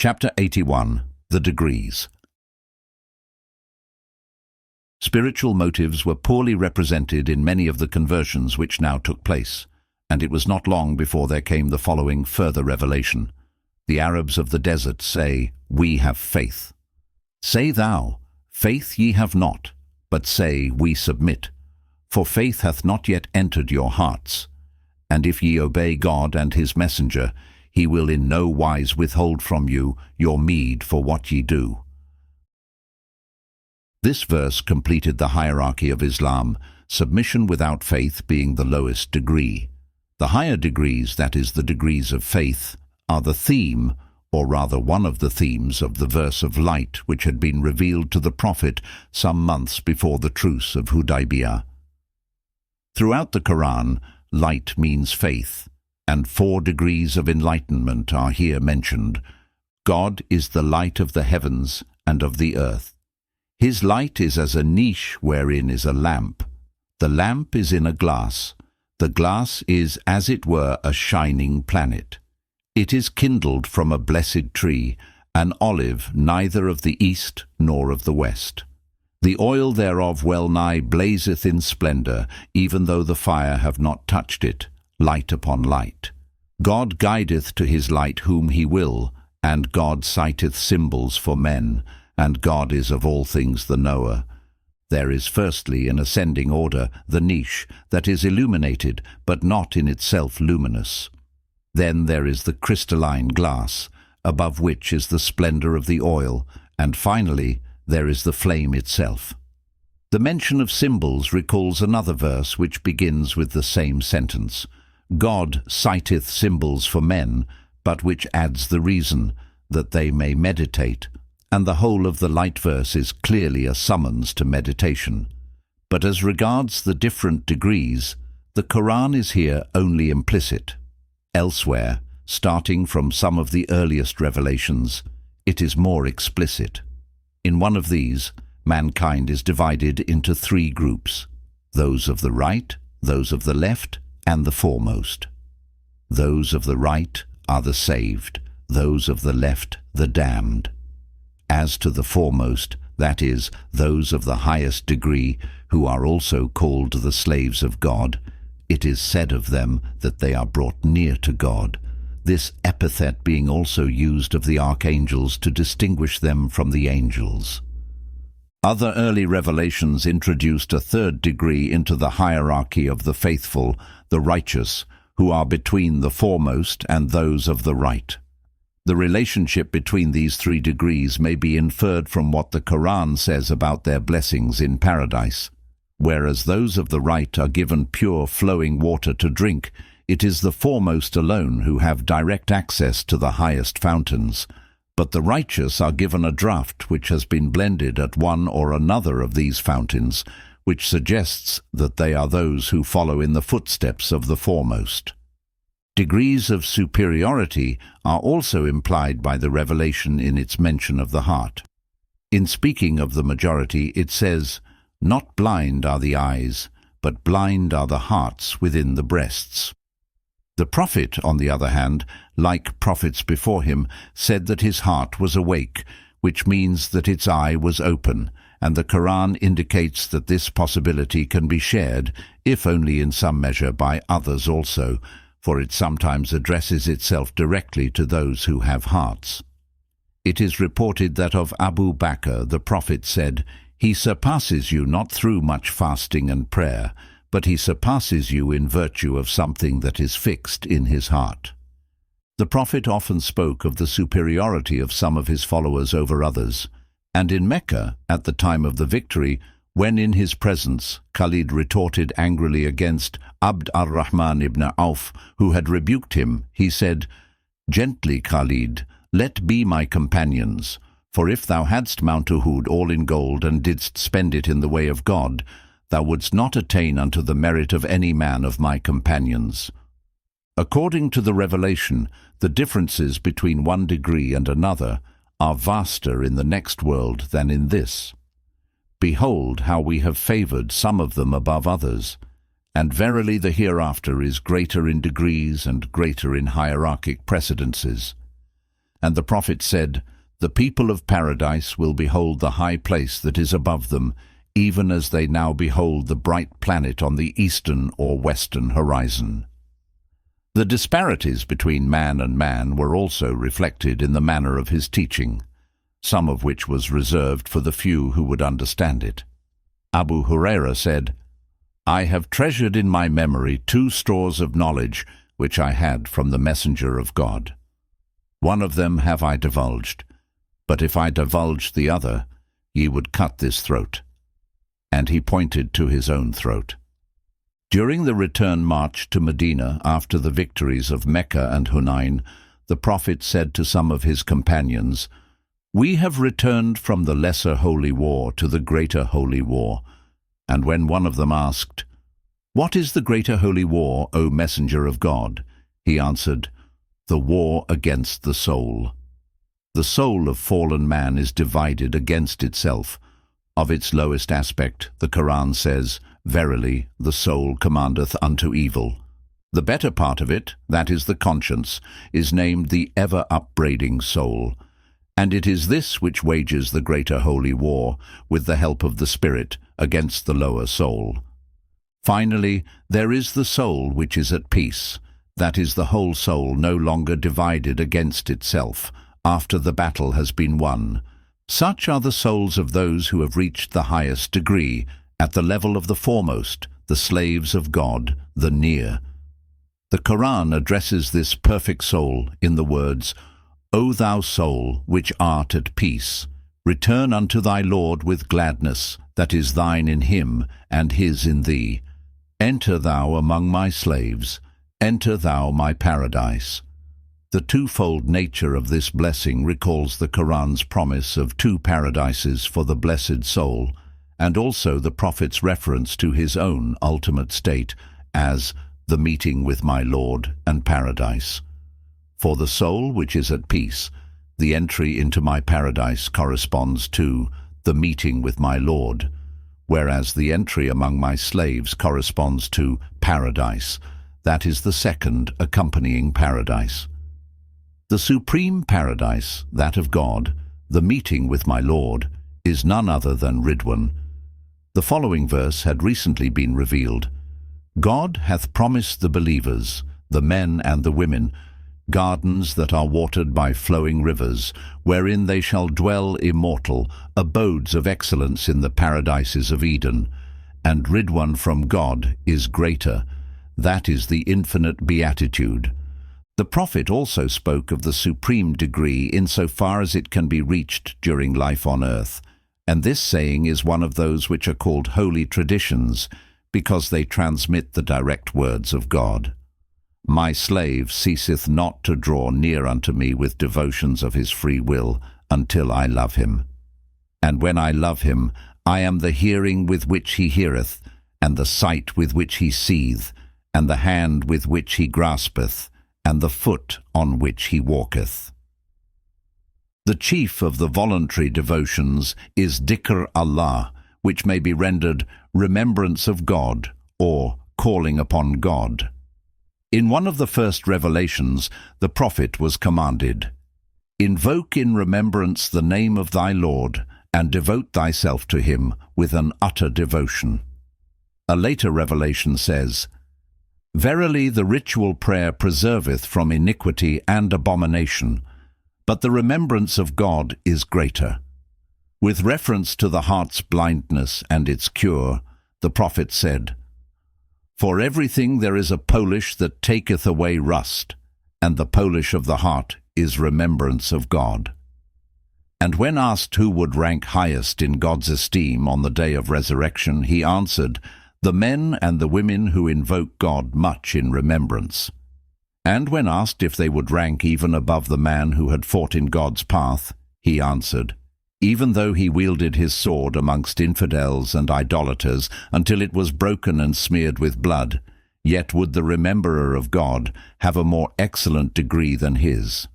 Chapter 81. The Degrees. Spiritual motives were poorly represented in many of the conversions which now took place, and it was not long before there came the following further revelation. The Arabs of the desert say, "We have faith." Say thou, "Faith ye have not," but say, "We submit." For faith hath not yet entered your hearts. And if ye obey God and his messenger, he will in no wise withhold from you your meed for what ye do. This verse completed the hierarchy of Islam, submission without faith being the lowest degree. The higher degrees, that is, the degrees of faith, are the theme, or rather one of the themes, of the verse of light which had been revealed to the Prophet some months before the truce of Hudaybiyah. Throughout the Koran, light means faith, and 4 degrees of enlightenment are here mentioned. God is the light of the heavens and of the earth. His light is as a niche wherein is a lamp. The lamp is in a glass. The glass is, as it were, a shining planet. It is kindled from a blessed tree, an olive neither of the east nor of the west. The oil thereof well nigh blazeth in splendour, even though the fire have not touched it, light upon light. God guideth to his light whom he will, and God sighteth symbols for men, and God is of all things the knower. There is firstly, in ascending order, the niche, that is illuminated, but not in itself luminous. Then there is the crystalline glass, above which is the splendour of the oil, and finally there is the flame itself. The mention of symbols recalls another verse which begins with the same sentence. God sighteth symbols for men, but which adds the reason, that they may meditate, and the whole of the light verse is clearly a summons to meditation. But as regards the different degrees, the Koran is here only implicit. Elsewhere, starting from some of the earliest revelations, it is more explicit. In one of these, mankind is divided into 3 groups: those of the right, those of the left, and the foremost. Those of the right are the saved, those of the left the damned. As to the foremost, that is, those of the highest degree, who are also called the slaves of God, it is said of them that they are brought near to God, this epithet being also used of the archangels to distinguish them from the angels. Other early revelations introduced a 3rd degree into the hierarchy of the faithful, the righteous, who are between the foremost and those of the right. The relationship between these 3 degrees may be inferred from what the Koran says about their blessings in paradise. Whereas those of the right are given pure flowing water to drink, it is the foremost alone who have direct access to the highest fountains. But the righteous are given a draught which has been blended at one or another of these fountains, which suggests that they are those who follow in the footsteps of the foremost. Degrees of superiority are also implied by the revelation in its mention of the heart. In speaking of the majority, it says, "Not blind are the eyes, but blind are the hearts within the breasts." The Prophet, on the other hand, like prophets before him, said that his heart was awake, which means that its eye was open, and the Koran indicates that this possibility can be shared, if only in some measure, by others also, for it sometimes addresses itself directly to those who have hearts. It is reported that of Abu Bakr the Prophet said, "He surpasses you not through much fasting and prayer, but he surpasses you in virtue of something that is fixed in his heart." The Prophet often spoke of the superiority of some of his followers over others, and in Mecca, at the time of the victory, when in his presence Khalid retorted angrily against Abd ar-Rahman ibn Auf, who had rebuked him, he said, "Gently, Khalid, let be my companions, for if thou hadst Mount Uhud all in gold and didst spend it in the way of God, thou wouldst not attain unto the merit of any man of my companions." According to the revelation, the differences between one degree and another are vaster in the next world than in this. Behold how we have favoured some of them above others, and verily the hereafter is greater in degrees and greater in hierarchic precedences. And the prophet said, "The people of paradise will behold the high place that is above them, even as they now behold the bright planet on the eastern or western horizon." The disparities between man and man were also reflected in the manner of his teaching, some of which was reserved for the few who would understand it. Abu Huraira said, "I have treasured in my memory 2 stores of knowledge which I had from the messenger of God. One of them have I divulged, but if I divulged the other, ye would cut this throat." And he pointed to his own throat. During the return march to Medina after the victories of Mecca and Hunain, the Prophet said to some of his companions, "We have returned from the lesser holy war to the greater holy war." And when one of them asked, "What is the greater holy war, O Messenger of God?" he answered, "The war against the soul. The soul of fallen man is divided against itself. Of its lowest aspect, the Koran says, 'Verily, the soul commandeth unto evil.' The better part of it, that is the conscience, is named the ever-upbraiding soul. And it is this which wages the greater holy war, with the help of the Spirit, against the lower soul. Finally, there is the soul which is at peace, that is the whole soul no longer divided against itself, after the battle has been won. Such are the souls of those who have reached the highest degree, at the level of the foremost, the slaves of God, the near. The Koran addresses this perfect soul in the words, "O thou soul, which art at peace, return unto thy Lord with gladness, that is thine in him, and his in thee. Enter thou among my slaves, enter thou my paradise." The twofold nature of this blessing recalls the Koran's promise of 2 paradises for the blessed soul, and also the Prophet's reference to his own ultimate state as the meeting with my Lord and paradise. For the soul which is at peace, the entry into my paradise corresponds to the meeting with my Lord, whereas the entry among my slaves corresponds to paradise, that is the second accompanying paradise. The supreme paradise, that of God, the meeting with my Lord, is none other than Ridwan. The following verse had recently been revealed. God hath promised the believers, the men and the women, gardens that are watered by flowing rivers, wherein they shall dwell immortal, abodes of excellence in the paradises of Eden. And Ridwan from God is greater, that is the infinite beatitude. The Prophet also spoke of the supreme degree insofar as it can be reached during life on earth, and this saying is one of those which are called holy traditions, because they transmit the direct words of God. My slave ceaseth not to draw near unto me with devotions of his free will, until I love him. And when I love him, I am the hearing with which he heareth, and the sight with which he seeth, and the hand with which he graspeth, and the foot on which he walketh. The chief of the voluntary devotions is Dhikr Allah, which may be rendered remembrance of God or calling upon God. In one of the first revelations, the Prophet was commanded, "Invoke in remembrance the name of thy Lord, and devote thyself to him with an utter devotion." A later revelation says, "Verily the ritual prayer preserveth from iniquity and abomination, but the remembrance of God is greater." With reference to the heart's blindness and its cure, the Prophet said, "For everything there is a polish that taketh away rust, and the polish of the heart is remembrance of God." And when asked who would rank highest in God's esteem on the day of resurrection, he answered, "The men and the women who invoke God much in remembrance." And when asked if they would rank even above the man who had fought in God's path, he answered, "Even though he wielded his sword amongst infidels and idolaters until it was broken and smeared with blood, yet would the rememberer of God have a more excellent degree than his."